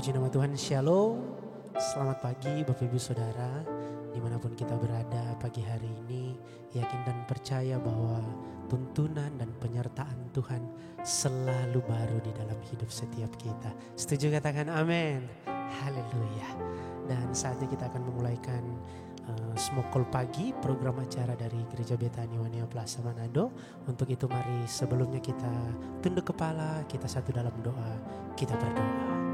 Puji nama Tuhan, Shalom. Selamat pagi Bapak Ibu Saudara, dimanapun kita berada pagi hari ini. Yakin dan percaya bahwa tuntunan dan penyertaan Tuhan selalu baru di dalam hidup setiap kita. Setuju, katakan amin. Haleluya. Dan saatnya kita akan memulaikan Smokol Pagi, program acara dari Gereja Betani Wania Plaza Manado. Untuk itu mari sebelumnya kita tunduk kepala, kita satu dalam doa, kita berdoa.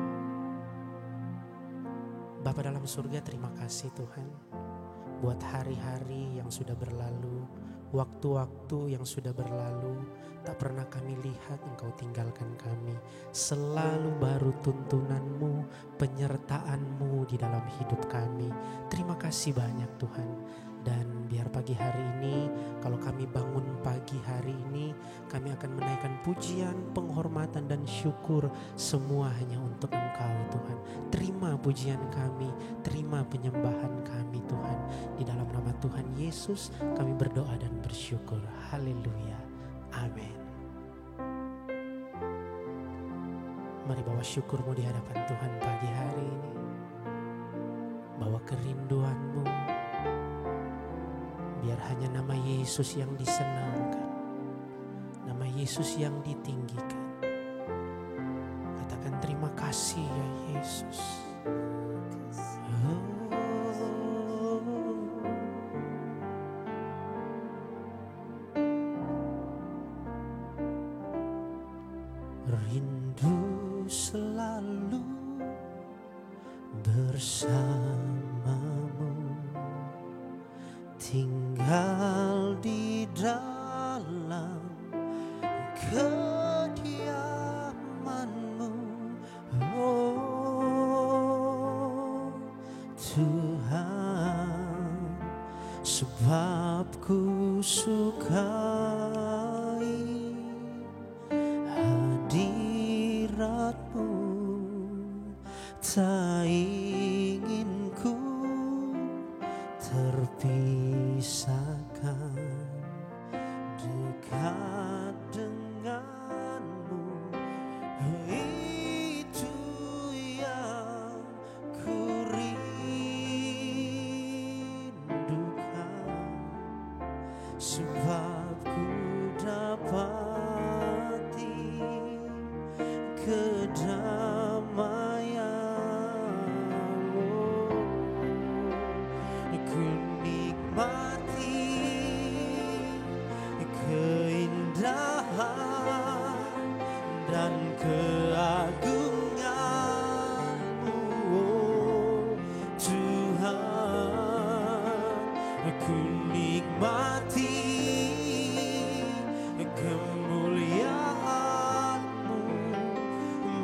Bapa dalam surga, terima kasih Tuhan buat hari-hari yang sudah berlalu, waktu-waktu yang sudah berlalu. Tak pernah kami lihat Engkau tinggalkan kami. Selalu baru tuntunan-Mu, penyertaan-Mu di dalam hidup kami. Terima kasih banyak Tuhan. Dan biar pagi hari ini, kalau kami bangun pagi hari ini, kami akan menaikkan pujian, penghormatan dan syukur semua hanya untuk Engkau Tuhan. Terima pujian kami, terima penyembahan kami Tuhan. Di dalam nama Tuhan Yesus kami berdoa dan bersyukur. Haleluya. Amin. Mari bawa syukurmu di hadapan Tuhan pagi hari ini. Bawa kerinduanmu. Biar hanya nama Yesus yang disenangkan, nama Yesus yang ditinggikan. Katakan terima kasih ya Yesus. Rindu selalu bersamamu, tinggal di dalam kediaman-Mu, oh Tuhan, sebab ku sukai hadirat-Mu, tak ingin ku terpisahkan. Dekat denganmu, itu yang ku rindukan. Sebab ku dapati kedamaian-Mu, ku nikmati keindahan dan keagungan-Mu, oh Tuhan. Ku nikmati kemuliaan-Mu,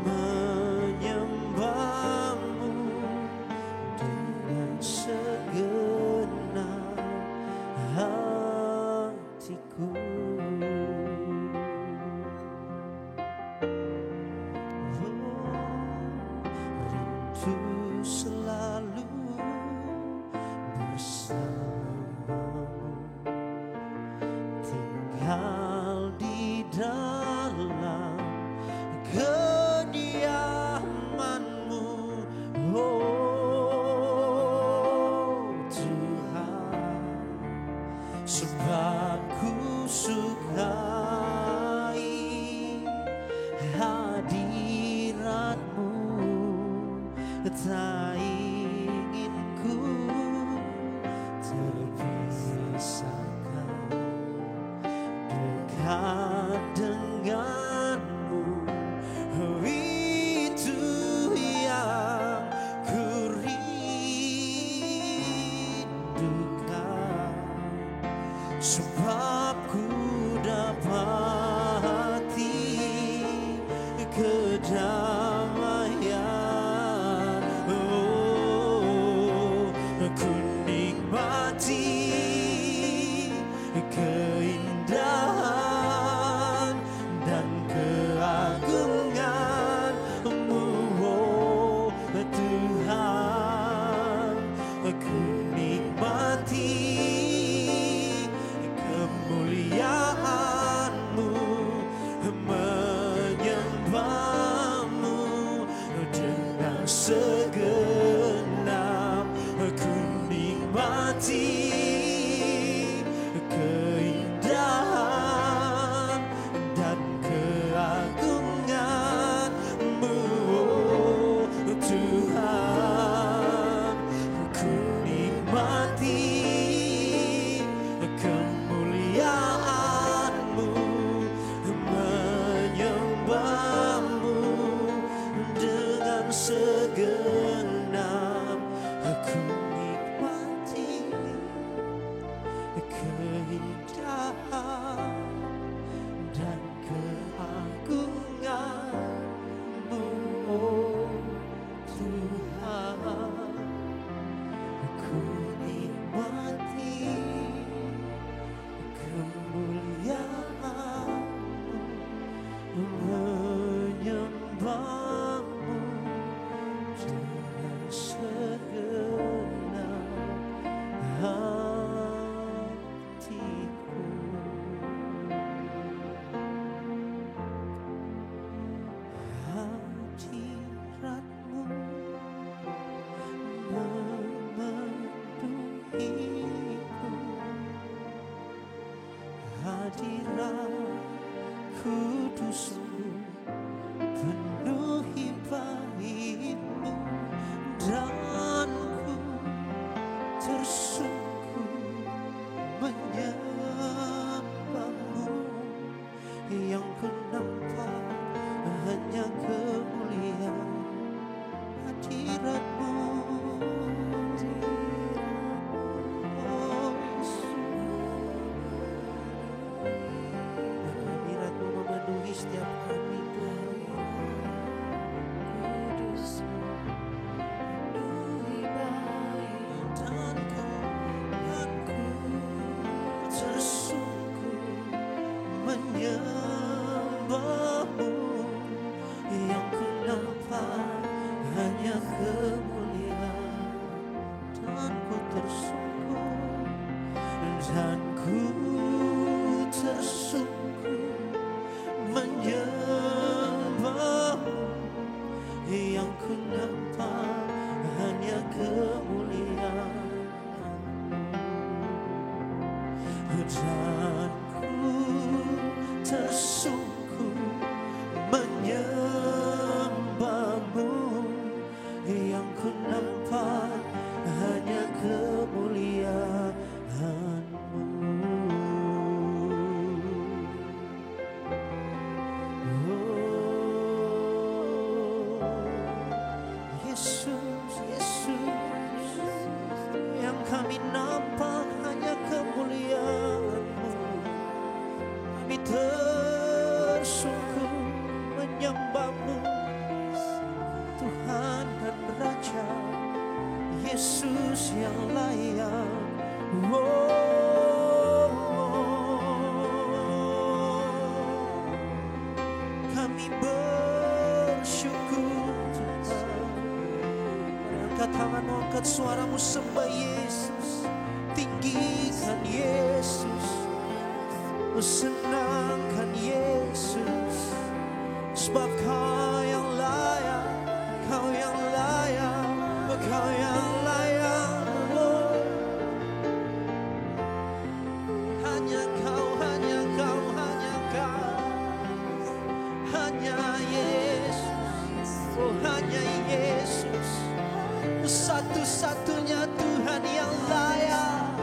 menyembah-Mu dengan segenap hatiku. Rindu selalu bersamamu, tinggal di dalam kediaman-Mu, oh Tuhan. Sebab ku sukai hadirat-Mu, tak ingin ku terpisahkan. Dekat denganmu, itu yang ku rindukan. Sebab ku dapati kedamaian, oh ku nikmati keindahan dan keagungan-Mu, oh Tuhan. Ku nikmati kemuliaan-Mu, menyembah-Mu segenap ku nikmati keindahan dan keagungan-Mu, oh Tuhan. Ku nikmati kemuliaan-Mu, menyembah-Mu dengan segenap. Ku nikmati keindahan dan keagungan-Mu, oh Tuhan. Ku nikmati kemuliaan-Mu, menyembah-Mu dengan segenap hatiku. Hadirat-Mu memenuhiku, hadirat kudus-Mu penuhi bait-Mu, dan ku tersungkur menyembah-Mu. Yang ku nampak hanya kemuliaan hadirat-Mu, oh Yesus. Hadirat-Mu memenuhi setiap kami, Tuhan. Dan ku tersungkur menyembah-Mu. Yang ku nampak hanya kemuliaan, dan ku tersungkur, dan ku tersungkur menyembah-Mu. Yang ku nampak hanya kemuliaan-Mu, dan ku tersungkur menyembah-Mu. Yang ku nampak hanya kemuliaan-Mu. Yesus, Yesus, yang kami nampak hanya kemuliaan-Mu. Kami tersungkur menyembah-Mu, Tuhan dan Raja, Yesus yang layak. Kami bersyukur, Tuhan. Angkat tanganmu, angkat suaramu, sembah Yesus, tinggikan Yesus, senangkan Yesus, sebab Kau yang layak, Kau yang layak, Kau yang layak. Oh, hanya Kau, hanya Kau, hanya Kau, hanya Yesus, oh hanya Yesus, satu-satunya Tuhan yang layak,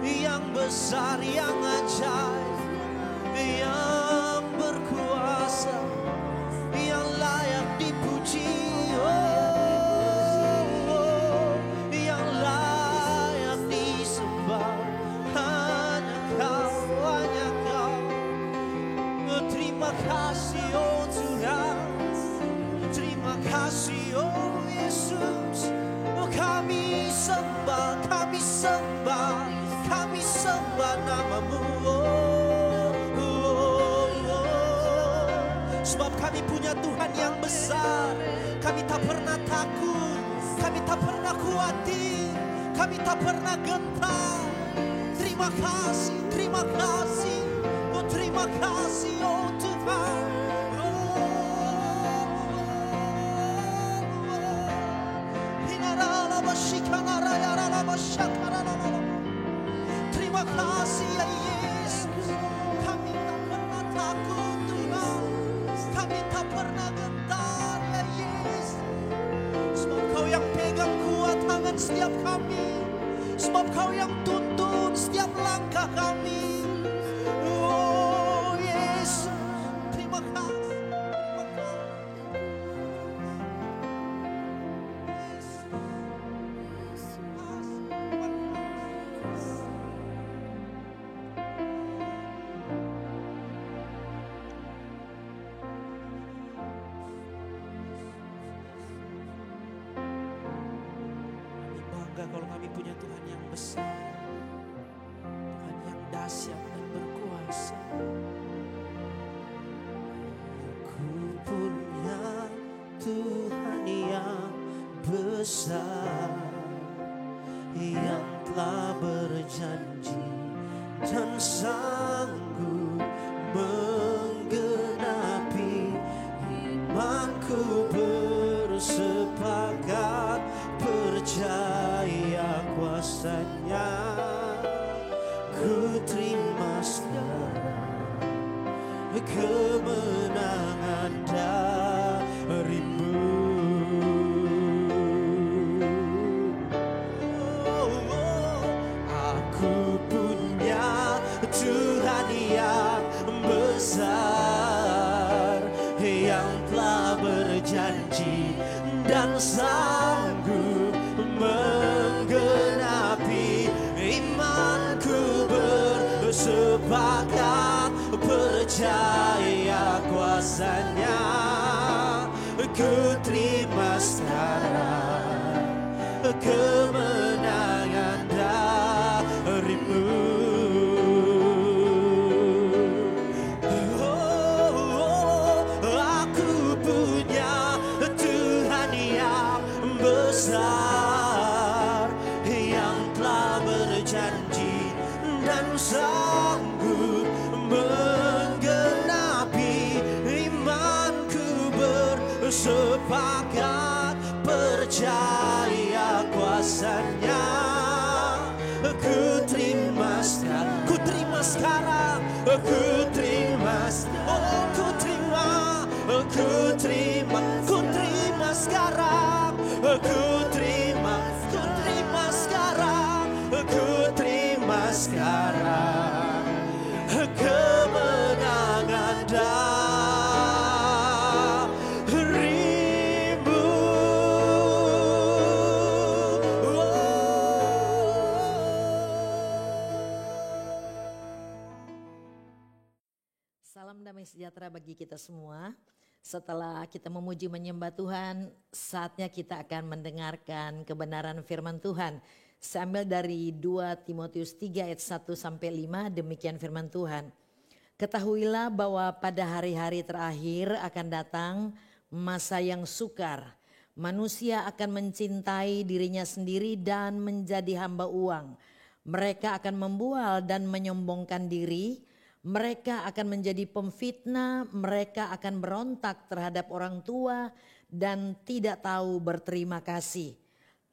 yang besar, yang ajaib, yang berkuasa, yang layak dipuji, oh, yang layak disembah. Hanya Kau, hanya Kau. Oh, terima kasih, oh Tuhan. Terima kasih, oh Yesus. Oh, kami sembah, kami sembah, kami sembah nama-Mu. Sebab kami punya Tuhan yang besar. Kami tak pernah takut, kami tak pernah khawatir, kami tak pernah gentar. Terima kasih, terima kasih, oh terima kasih, oh Tuhan. Oh, oh, oh. Terima kasih ya Yesus. Kami tak pernah takut Tuhan. Kami tak pernah gentar ya Yesus. Sebab Kau yang pegang kuat tangan setiap kami. Sebab Kau yang tuntun setiap langkah kami. Oh Yesus, terima kasih. Kalau kami punya Tuhan yang besar, Tuhan yang dahsyat dan berkuasa. Aku punya Tuhan yang besar, yang telah berjanji dan sanggup menggenapi imanku bersepakat percaya kuasanya. Ku terima sekarang kemenangan darimu. Aku punya Tuhan yang besar, yang telah berjanji dan sanggup menggenapi imanku bersepakat percaya kuasanya. Ku terima sekarang kemenangan darimu. Aku punya Tuhan yang besar, yang telah berjanji dan sanggup menggenapi imanku bersepakat percaya kuasanya. Ku terima sekarang, ku terima sekarang, ku terima sekarang. Oh, ku terima, ku terima, ku terima sekarang. Ku terima, ku terima sekarang, ku terima sekarang kemenangan darimu. Salam damai sejahtera bagi kita semua. Setelah kita memuji menyembah Tuhan, saatnya kita akan mendengarkan kebenaran firman Tuhan. Saya ambil dari 2 Timotius 3 ayat 1 sampai 5, demikian firman Tuhan. Ketahuilah bahwa pada hari-hari terakhir akan datang masa yang sukar. Manusia akan mencintai dirinya sendiri dan menjadi hamba uang. Mereka akan membual dan menyombongkan diri. Mereka akan menjadi pemfitnah, mereka akan berontak terhadap orang tua dan tidak tahu berterima kasih.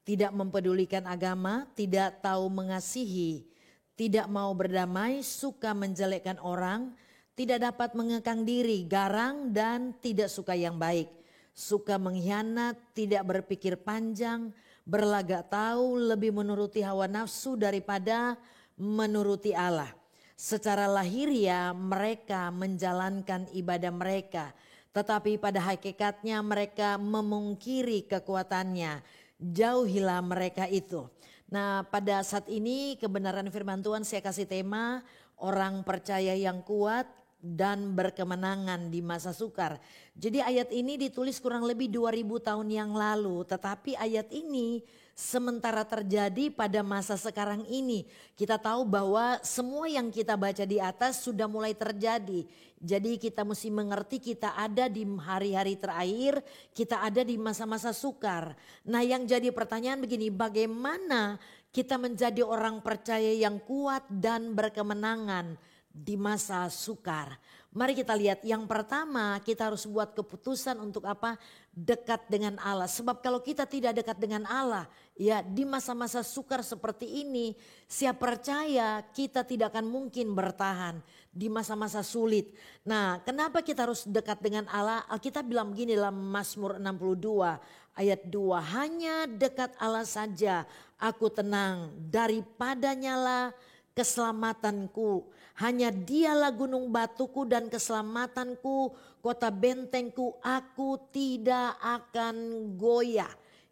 Tidak mempedulikan agama, tidak tahu mengasihi, tidak mau berdamai, suka menjelekkan orang, tidak dapat mengekang diri, garang dan tidak suka yang baik. Suka mengkhianat, tidak berpikir panjang, berlagak tahu, lebih menuruti hawa nafsu daripada menuruti Allah. Secara lahiriah mereka menjalankan ibadah mereka, tetapi pada hakikatnya mereka memungkiri kekuatannya. Jauhilah mereka itu. Nah, pada saat ini kebenaran firman Tuhan saya kasih tema orang percaya yang kuat dan berkemenangan di masa sukar. Jadi ayat ini ditulis kurang lebih 2000 tahun yang lalu, tetapi ayat ini sementara terjadi pada masa sekarang ini. Kita tahu bahwa semua yang kita baca di atas sudah mulai terjadi. Jadi kita mesti mengerti kita ada di hari-hari terakhir, kita ada di masa-masa sukar. Nah, yang jadi pertanyaan begini, bagaimana kita menjadi orang percaya yang kuat dan berkemenangan di masa sukar. Mari kita lihat, yang pertama kita harus buat keputusan untuk apa? Dekat dengan Allah. Sebab kalau kita tidak dekat dengan Allah, ya di masa-masa sukar seperti ini, siap percaya kita tidak akan mungkin bertahan di masa-masa sulit. Nah, kenapa kita harus dekat dengan Allah? Alkitab bilang begini dalam Mazmur 62 ayat 2, hanya dekat Allah saja aku tenang, daripadanya lah keselamatanku. Hanya dialah gunung batuku dan keselamatanku, kota bentengku, aku tidak akan goyah.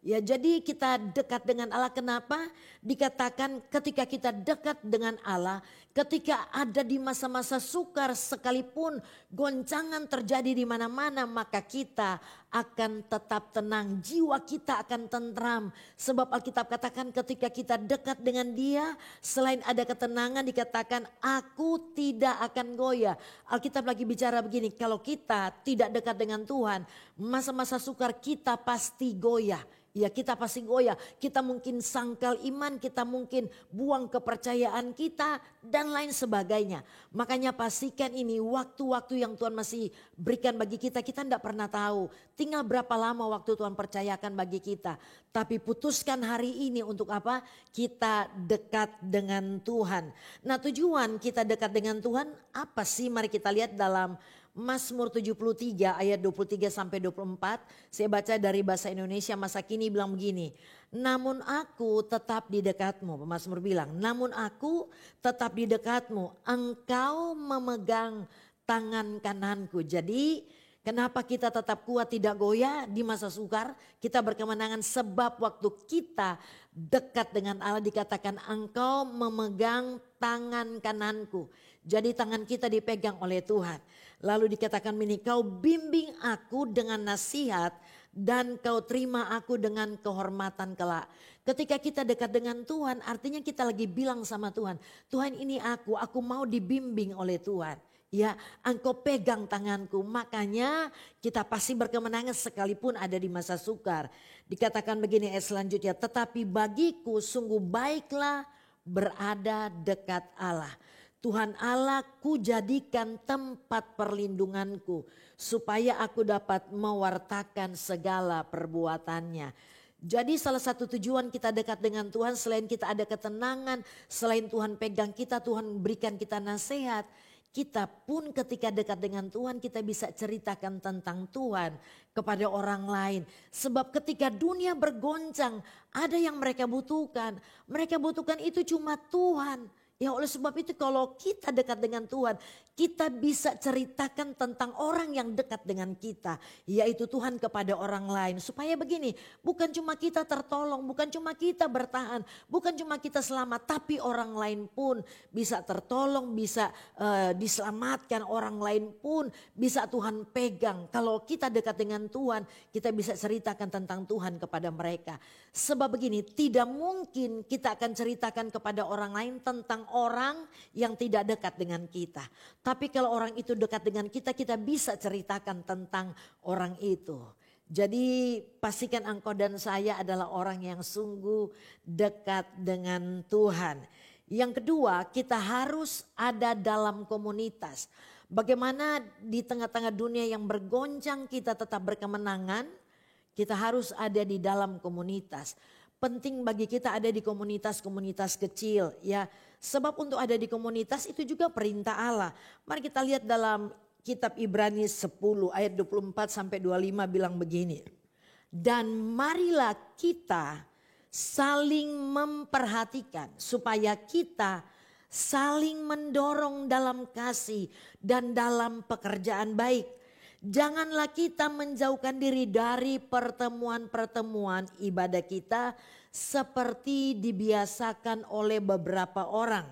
Ya, jadi kita dekat dengan Allah. Kenapa? Dikatakan ketika kita dekat dengan Allah, ketika ada di masa-masa sukar sekalipun goncangan terjadi di mana-mana, maka kita akan tetap tenang, jiwa kita akan tentram. Sebab Alkitab katakan ketika kita dekat dengan Dia, selain ada ketenangan dikatakan aku tidak akan goyah. Alkitab lagi bicara begini, kalau kita tidak dekat dengan Tuhan, masa-masa sukar kita pasti goyah. Ya, kita pasti goyah, kita mungkin sangkal iman, kita mungkin buang kepercayaan kita dan lain sebagainya. Makanya pastikan ini waktu-waktu yang Tuhan masih berikan bagi kita, kita tidak pernah tahu tinggal berapa lama waktu Tuhan percayakan bagi kita. Tapi putuskan hari ini untuk apa? Kita dekat dengan Tuhan. Nah, tujuan kita dekat dengan Tuhan apa sih? Mari kita lihat dalam Mazmur 73 ayat 23 sampai 24. Saya baca dari bahasa Indonesia masa kini bilang begini. Namun aku tetap di dekatmu. Pemazmur bilang, namun aku tetap di dekatmu. Engkau memegang tangan kananku. Jadi kenapa kita tetap kuat tidak goyah di masa sukar? Kita berkemenangan sebab waktu kita dekat dengan Allah dikatakan engkau memegang tangan kananku. Jadi tangan kita dipegang oleh Tuhan. Lalu dikatakan ini, kau bimbing aku dengan nasihat dan kau terima aku dengan kehormatan kelak. Ketika kita dekat dengan Tuhan artinya kita lagi bilang sama Tuhan, Tuhan ini aku mau dibimbing oleh Tuhan. Ya, engkau pegang tanganku, makanya kita pasti berkemenangan sekalipun ada di masa sukar. Dikatakan begini ayat selanjutnya, tetapi bagiku sungguh baiklah berada dekat Allah. Tuhan Allah ku jadikan tempat perlindunganku supaya aku dapat mewartakan segala perbuatannya. Jadi salah satu tujuan kita dekat dengan Tuhan selain kita ada ketenangan, selain Tuhan pegang kita, Tuhan berikan kita nasihat. Kita pun ketika dekat dengan Tuhan kita bisa ceritakan tentang Tuhan kepada orang lain. Sebab ketika dunia bergoncang ada yang mereka butuhkan. Mereka butuhkan itu cuma Tuhan. Ya, oleh sebab itu kalau kita dekat dengan Tuhan, kita bisa ceritakan tentang orang yang dekat dengan kita, yaitu Tuhan kepada orang lain. Supaya begini, bukan cuma kita tertolong, bukan cuma kita bertahan, bukan cuma kita selamat, tapi orang lain pun bisa tertolong, bisa diselamatkan, orang lain pun bisa Tuhan pegang. Kalau kita dekat dengan Tuhan, kita bisa ceritakan tentang Tuhan kepada mereka. Sebab begini, tidak mungkin kita akan ceritakan kepada orang lain tentang orang yang tidak dekat dengan kita. Tapi kalau orang itu dekat dengan kita, kita bisa ceritakan tentang orang itu. Jadi pastikan engkau dan saya adalah orang yang sungguh dekat dengan Tuhan. Yang kedua, kita harus ada dalam komunitas. Bagaimana di tengah-tengah dunia yang bergoncang kita tetap berkemenangan, kita harus ada di dalam komunitas. Penting bagi kita ada di komunitas-komunitas kecil ya. Sebab untuk ada di komunitas itu juga perintah Allah. Mari kita lihat dalam kitab Ibrani 10 ayat 24 sampai 25 bilang begini. Dan marilah kita saling memperhatikan supaya kita saling mendorong dalam kasih dan dalam pekerjaan baik. Janganlah kita menjauhkan diri dari pertemuan-pertemuan ibadah kita seperti dibiasakan oleh beberapa orang.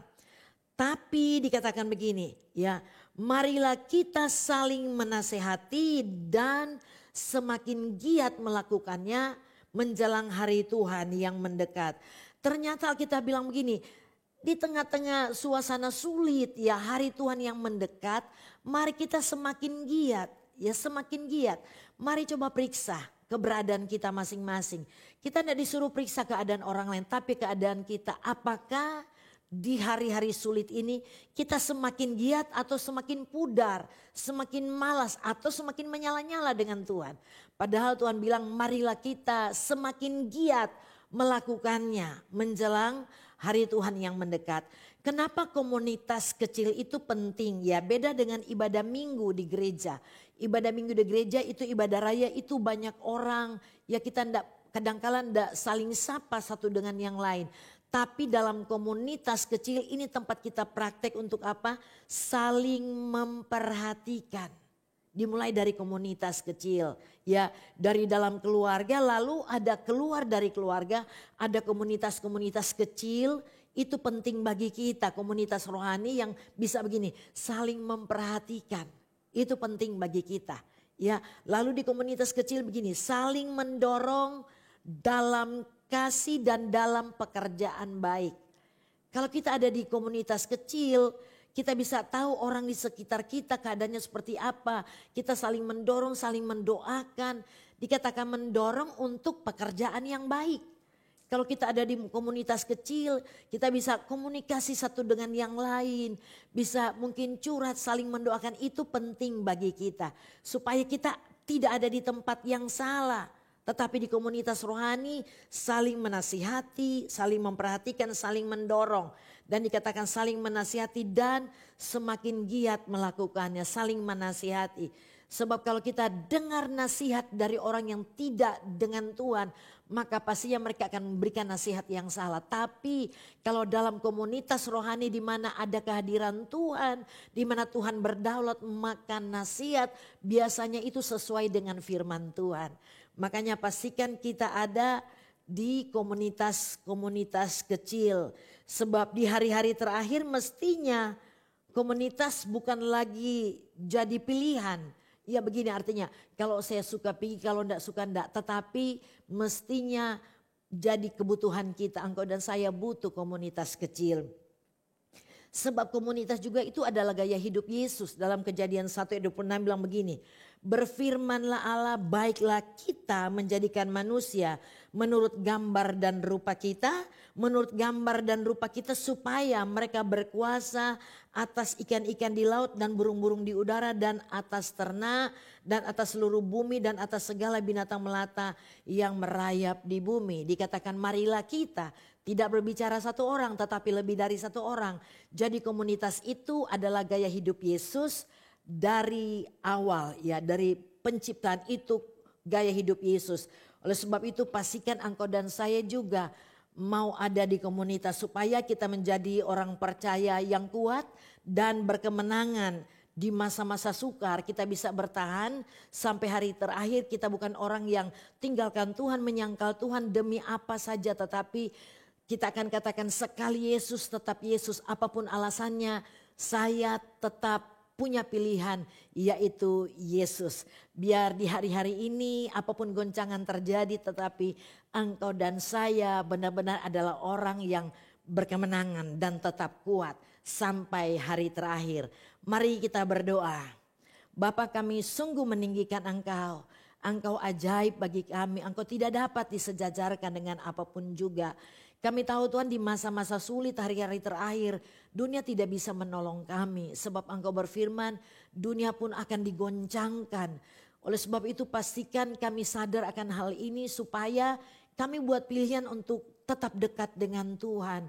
Tapi dikatakan begini ya, marilah kita saling menasehati dan semakin giat melakukannya menjelang hari Tuhan yang mendekat. Ternyata kita bilang begini, di tengah-tengah suasana sulit ya hari Tuhan yang mendekat, mari kita semakin giat. Ya semakin giat. Mari coba periksa keberadaan kita masing-masing. Kita tidak disuruh periksa keadaan orang lain, tapi keadaan kita. Apakah di hari-hari sulit ini kita semakin giat atau semakin pudar, semakin malas atau semakin menyala-nyala dengan Tuhan. Padahal Tuhan bilang marilah kita semakin giat melakukannya menjelang hari Tuhan yang mendekat. Kenapa komunitas kecil itu penting? Ya beda dengan ibadah minggu di gereja. Ibadah minggu di gereja itu ibadah raya, itu banyak orang. Ya kita kadang-kala ndak saling sapa satu dengan yang lain. Tapi dalam komunitas kecil ini tempat kita praktek untuk apa? Saling memperhatikan. Dimulai dari komunitas kecil. Ya dari dalam keluarga, lalu ada keluar dari keluarga. Ada komunitas-komunitas kecil. Itu penting bagi kita, komunitas rohani yang bisa begini, saling memperhatikan. Itu penting bagi kita. Ya, lalu di komunitas kecil begini, saling mendorong dalam kasih dan dalam pekerjaan baik. Kalau kita ada di komunitas kecil, kita bisa tahu orang di sekitar kita keadaannya seperti apa. Kita saling mendorong, saling mendoakan. Dikatakan mendorong untuk pekerjaan yang baik. Kalau kita ada di komunitas kecil, kita bisa komunikasi satu dengan yang lain. Bisa mungkin curhat, saling mendoakan, itu penting bagi kita. Supaya kita tidak ada di tempat yang salah. Tetapi di komunitas rohani saling menasihati, saling memperhatikan, saling mendorong. Dan dikatakan saling menasihati dan semakin giat melakukannya, saling menasihati. Sebab kalau kita dengar nasihat dari orang yang tidak dengan Tuhan, maka pastinya mereka akan memberikan nasihat yang salah. Tapi kalau dalam komunitas rohani di mana ada kehadiran Tuhan, di mana Tuhan berdaulat, maka nasihat biasanya itu sesuai dengan firman Tuhan. Makanya pastikan kita ada di komunitas-komunitas kecil. Sebab di hari-hari terakhir mestinya komunitas bukan lagi jadi pilihan. Ya begini artinya, kalau saya suka pergi, kalau enggak suka enggak. Tetapi mestinya jadi kebutuhan kita, engkau dan saya butuh komunitas kecil. Sebab komunitas juga itu adalah gaya hidup Yesus. Dalam Kejadian 1:26 bilang begini, berfirmanlah Allah, baiklah kita menjadikan manusia menurut gambar dan rupa kita. Menurut gambar dan rupa kita supaya mereka berkuasa atas ikan-ikan di laut dan burung-burung di udara dan atas ternak dan atas seluruh bumi dan atas segala binatang melata yang merayap di bumi. Dikatakan marilah kita, tidak berbicara satu orang tetapi lebih dari satu orang. Jadi komunitas itu adalah gaya hidup Yesus dari awal, ya dari penciptaan itu gaya hidup Yesus. Oleh sebab itu pastikan engkau dan saya juga mau ada di komunitas supaya kita menjadi orang percaya yang kuat dan berkemenangan. Di masa-masa sukar kita bisa bertahan sampai hari terakhir. Kita bukan orang yang tinggalkan Tuhan, menyangkal Tuhan demi apa saja, tetapi kita akan katakan sekali Yesus tetap Yesus, apapun alasannya saya tetap punya pilihan, yaitu Yesus. Biar di hari-hari ini apapun goncangan terjadi, tetapi engkau dan saya benar-benar adalah orang yang berkemenangan dan tetap kuat sampai hari terakhir. Mari kita berdoa. Bapa, kami sungguh meninggikan Engkau. Engkau ajaib bagi kami, Engkau tidak dapat disejajarkan dengan apapun juga. Kami tahu Tuhan di masa-masa sulit, hari-hari terakhir, dunia tidak bisa menolong kami. Sebab Engkau berfirman, dunia pun akan digoncangkan. Oleh sebab itu pastikan kami sadar akan hal ini supaya kami buat pilihan untuk tetap dekat dengan Tuhan.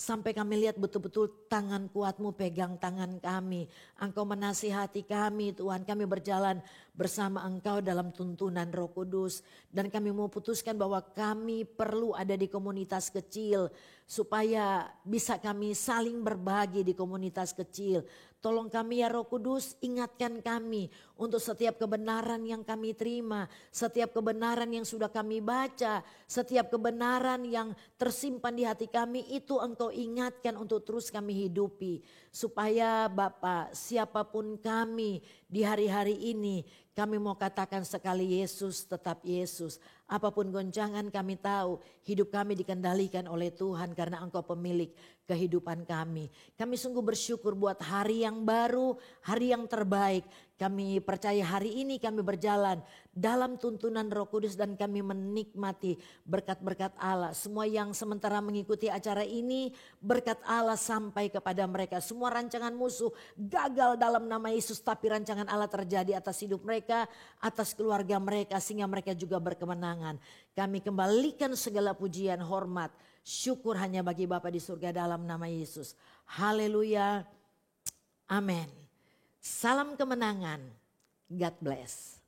Sampai kami lihat betul-betul tangan kuat-Mu pegang tangan kami. Engkau menasihati kami Tuhan, kami berjalan bersama Engkau dalam tuntunan Roh Kudus. Dan kami mau putuskan bahwa kami perlu ada di komunitas kecil. Supaya bisa kami saling berbagi di komunitas kecil. Tolong kami ya Roh Kudus, ingatkan kami untuk setiap kebenaran yang kami terima. Setiap kebenaran yang sudah kami baca. Setiap kebenaran yang tersimpan di hati kami itu Engkau ingatkan untuk terus kami hidupi. Supaya Bapa, siapapun kami di hari-hari ini, kami mau katakan sekali Yesus tetap Yesus. Apapun goncangan kami tahu hidup kami dikendalikan oleh Tuhan karena Engkau pemilik kehidupan kami. Kami sungguh bersyukur buat hari yang baru, hari yang terbaik. Kami percaya hari ini kami berjalan dalam tuntunan Roh Kudus dan kami menikmati berkat-berkat Allah. Semua yang sementara mengikuti acara ini, berkat Allah sampai kepada mereka. Semua rancangan musuh gagal dalam nama Yesus, tapi rancangan Allah terjadi atas hidup mereka, atas keluarga mereka, sehingga mereka juga berkemenangan. Kami kembalikan segala pujian, hormat, syukur hanya bagi Bapa di surga dalam nama Yesus. Haleluya. Amin. Salam kemenangan. God bless.